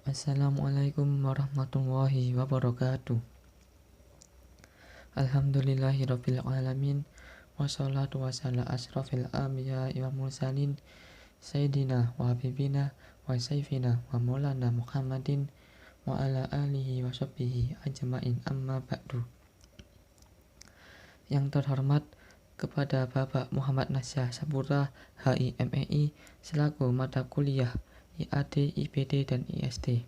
Assalamualaikum warahmatullahi wabarakatuh. Alhamdulillahirabbil alamin. Wassalatu wassalamu asrofil anbiya'i wal mursalin sayyidina wa habibina wa sayfina wa maulana Muhammadin wa ala alihi wa sahbihi ajmain, amma ba'du. Yang terhormat kepada Bapak Muhammad Nasyah Saputra, HIMEI, selaku mata kuliah IAD, IPD, dan ISD.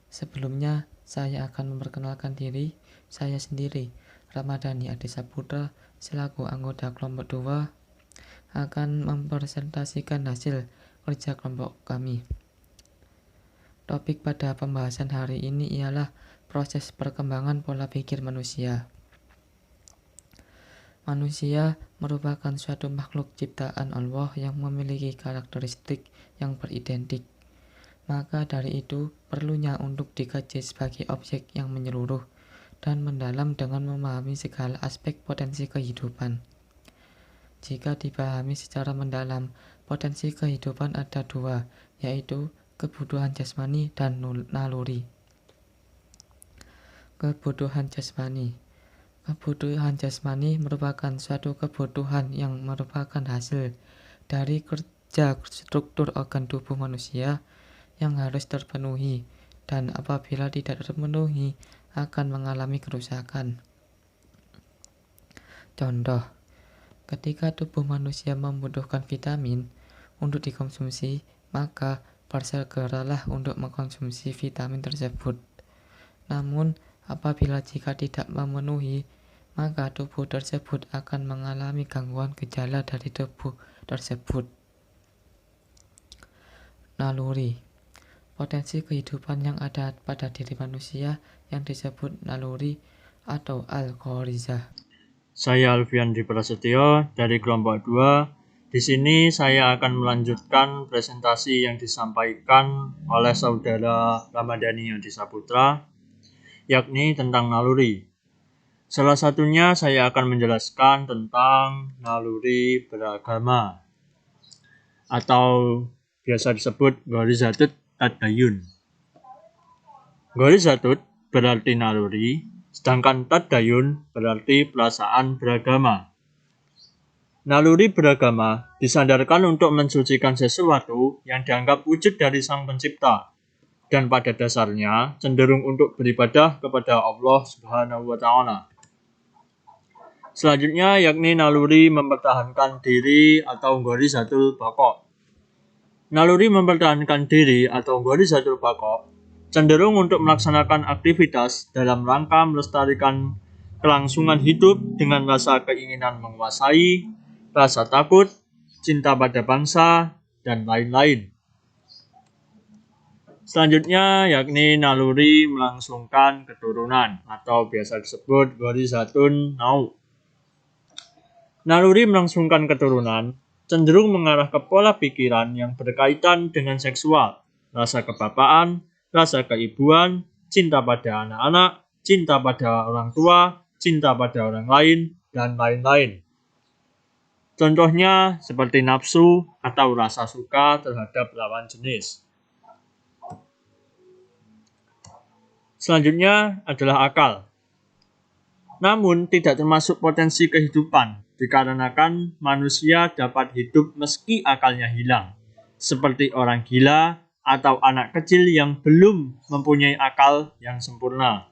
Sebelumnya, saya akan memperkenalkan diri saya sendiri, Ramadhani Adi Saputra, selaku anggota kelompok 2, akan mempresentasikan hasil kerja kelompok kami. Topik pada pembahasan hari ini ialah proses perkembangan pola pikir manusia. Manusia merupakan suatu makhluk ciptaan Allah yang memiliki karakteristik yang beridentik. Maka dari itu, perlunya untuk dikaji sebagai objek yang menyeluruh dan mendalam dengan memahami segala aspek potensi kehidupan. Jika dipahami secara mendalam, potensi kehidupan ada dua, yaitu kebutuhan jasmani dan naluri. Kebutuhan jasmani. Kebutuhan jasmani merupakan suatu kebutuhan yang merupakan hasil dari kerja struktur organ tubuh manusia yang harus terpenuhi, dan apabila tidak terpenuhi akan mengalami kerusakan. Contoh, ketika tubuh manusia membutuhkan vitamin untuk dikonsumsi, maka bersegeralah untuk mengkonsumsi vitamin tersebut. Namun, apabila jika tidak memenuhi, maka tubuh tersebut akan mengalami gangguan gejala dari tubuh tersebut. Naluri. Potensi kehidupan yang ada pada diri manusia yang disebut naluri atau al-ghorizah. Saya Alfiandri Prasetyo dari kelompok 2. Di sini saya akan melanjutkan presentasi yang disampaikan oleh saudara Ramadhani Adi Saputra, yakni tentang naluri. Salah satunya saya akan menjelaskan tentang naluri beragama atau biasa disebut Ghorizatut Tadayun. Ghorizatut berarti naluri, sedangkan Tadayun berarti perasaan beragama. Naluri beragama disandarkan untuk mensucikan sesuatu yang dianggap wujud dari Sang Pencipta, dan pada dasarnya cenderung untuk beribadah kepada Allah Subhanahu wa Ta'ala. Selanjutnya yakni naluri mempertahankan diri atau Ghorizatul Baqa. Naluri mempertahankan diri atau Ghorizatul Baqa cenderung untuk melaksanakan aktivitas dalam rangka melestarikan kelangsungan hidup dengan rasa keinginan menguasai, rasa takut, cinta pada bangsa, dan lain-lain. Selanjutnya yakni naluri melangsungkan keturunan atau biasa disebut Ghorizatun Nau. Naluri melangsungkan keturunan cenderung mengarah ke pola pikiran yang berkaitan dengan seksual, rasa kebapaan, rasa keibuan, cinta pada anak-anak, cinta pada orang tua, cinta pada orang lain, dan lain-lain. Contohnya seperti nafsu atau rasa suka terhadap lawan jenis. Selanjutnya adalah akal. Namun tidak termasuk potensi kehidupan, dikarenakan manusia dapat hidup meski akalnya hilang, seperti orang gila atau anak kecil yang belum mempunyai akal yang sempurna.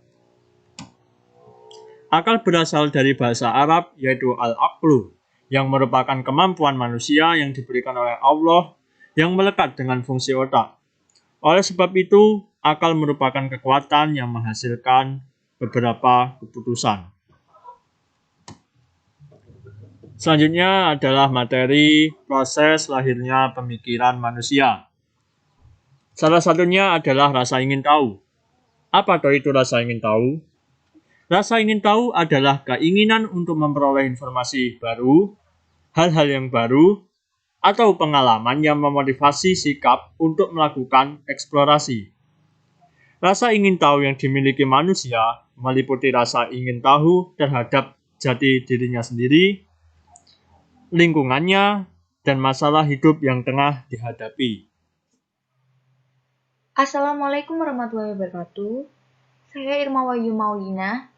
Akal berasal dari bahasa Arab yaitu al-aqlu, yang merupakan kemampuan manusia yang diberikan oleh Allah yang melekat dengan fungsi otak. Oleh sebab itu, akal merupakan kekuatan yang menghasilkan beberapa keputusan. Selanjutnya adalah materi proses lahirnya pemikiran manusia. Salah satunya adalah rasa ingin tahu. Apa itu rasa ingin tahu? Rasa ingin tahu adalah keinginan untuk memperoleh informasi baru, hal-hal yang baru, atau pengalaman yang memotivasi sikap untuk melakukan eksplorasi. Rasa ingin tahu yang dimiliki manusia meliputi rasa ingin tahu terhadap jati dirinya sendiri, lingkungannya, dan masalah hidup yang tengah dihadapi. Assalamualaikum warahmatullahi wabarakatuh. Saya Irma Wahyu Maulina.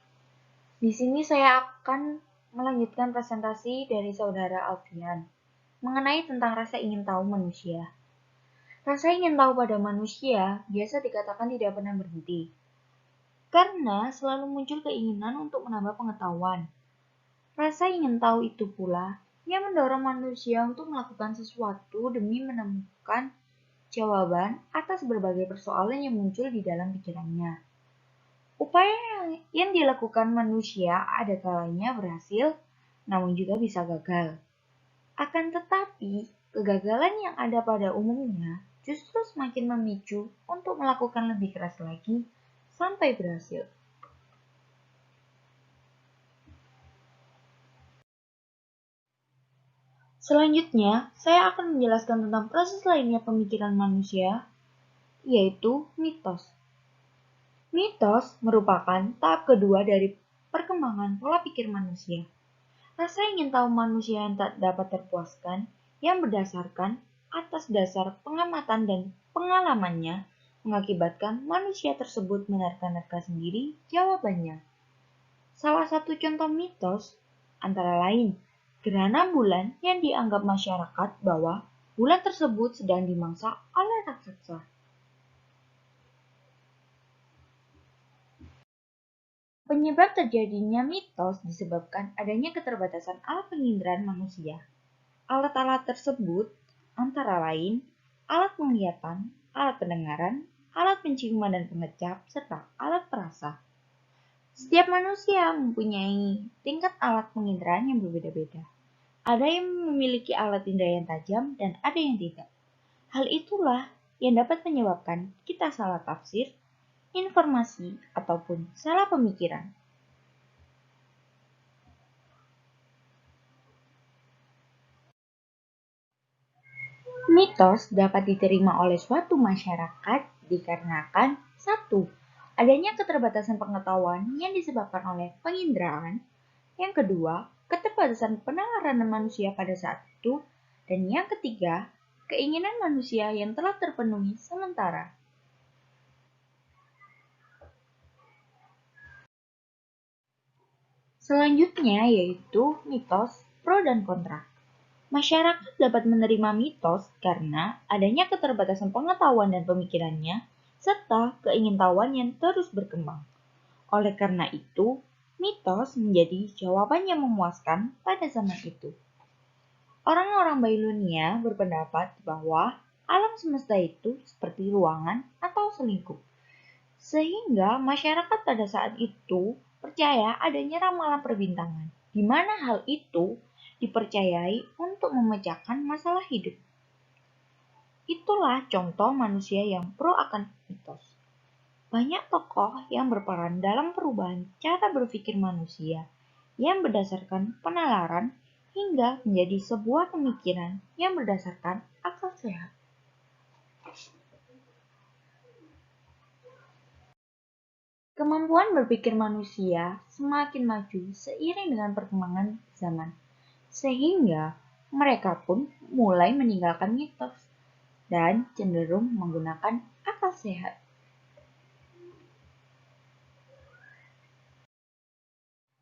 Di sini saya akan melanjutkan presentasi dari saudara Alfian mengenai tentang rasa ingin tahu manusia. Rasa ingin tahu pada manusia biasa dikatakan tidak pernah berhenti, karena selalu muncul keinginan untuk menambah pengetahuan. Rasa ingin tahu itu pula yang mendorong manusia untuk melakukan sesuatu demi menemukan jawaban atas berbagai persoalan yang muncul di dalam pikirannya. Upaya yang dilakukan manusia ada kalanya berhasil, namun juga bisa gagal. Akan tetapi, kegagalan yang ada pada umumnya justru semakin memicu untuk melakukan lebih keras lagi sampai berhasil. Selanjutnya, saya akan menjelaskan tentang proses lainnya pemikiran manusia, yaitu mitos. Mitos merupakan tahap kedua dari perkembangan pola pikir manusia. Rasa ingin tahu manusia yang tak dapat terpuaskan, yang berdasarkan atas dasar pengamatan dan pengalamannya, mengakibatkan manusia tersebut menerka-nerka sendiri jawabannya. Salah satu contoh mitos antara lain gerhana bulan yang dianggap masyarakat bahwa bulan tersebut sedang dimangsa oleh raksasa. Penyebab terjadinya mitos disebabkan adanya keterbatasan alat penginderaan manusia. Alat-alat tersebut antara lain alat penglihatan, alat pendengaran, alat penciuman dan pengecap, serta alat perasa. Setiap manusia mempunyai tingkat alat penginderaan yang berbeda-beda. Ada yang memiliki alat indera yang tajam dan ada yang tidak. Hal itulah yang dapat menyebabkan kita salah tafsir informasi ataupun salah pemikiran. Mitos dapat diterima oleh suatu masyarakat dikarenakan 1. Adanya keterbatasan pengetahuan yang disebabkan oleh penginderaan. Yang kedua, keterbatasan penalaran manusia pada saat itu. Dan yang ketiga, keinginan manusia yang telah terpenuhi sementara. Selanjutnya yaitu mitos pro dan kontra. Masyarakat dapat menerima mitos karena adanya keterbatasan pengetahuan dan pemikirannya, serta keingintahuan yang terus berkembang. Oleh karena itu, mitos menjadi jawaban yang memuaskan pada zaman itu. Orang-orang Babilonia berpendapat bahwa alam semesta itu seperti ruangan atau selingkuh. Sehingga masyarakat pada saat itu percaya adanya ramalan perbintangan, di mana hal itu dipercayai untuk memecahkan masalah hidup. Itulah contoh manusia yang pro akan mitos. Banyak tokoh yang berperan dalam perubahan cara berpikir manusia yang berdasarkan penalaran hingga menjadi sebuah pemikiran yang berdasarkan akal sehat. Kemampuan berpikir manusia semakin maju seiring dengan perkembangan zaman, sehingga mereka pun mulai meninggalkan mitos dan cenderung menggunakan akal sehat.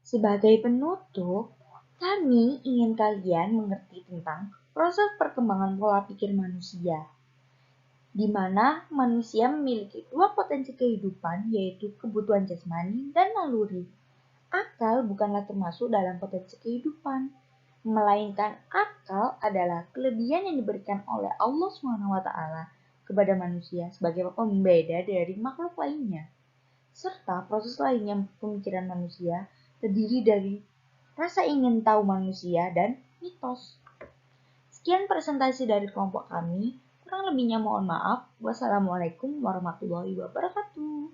Sebagai penutup, kami ingin kalian mengerti tentang proses perkembangan pola pikir manusia, di mana manusia memiliki dua potensi kehidupan, yaitu kebutuhan jasmani dan naluri. Akal bukanlah termasuk dalam potensi kehidupan, melainkan akal adalah kelebihan yang diberikan oleh Allah SWT kepada manusia sebagai pembeda dari makhluk lainnya. Serta proses lainnya pemikiran manusia terdiri dari rasa ingin tahu manusia dan mitos. Sekian presentasi dari kelompok kami. Kurang lebihnya mohon maaf. Wassalamualaikum warahmatullahi wabarakatuh.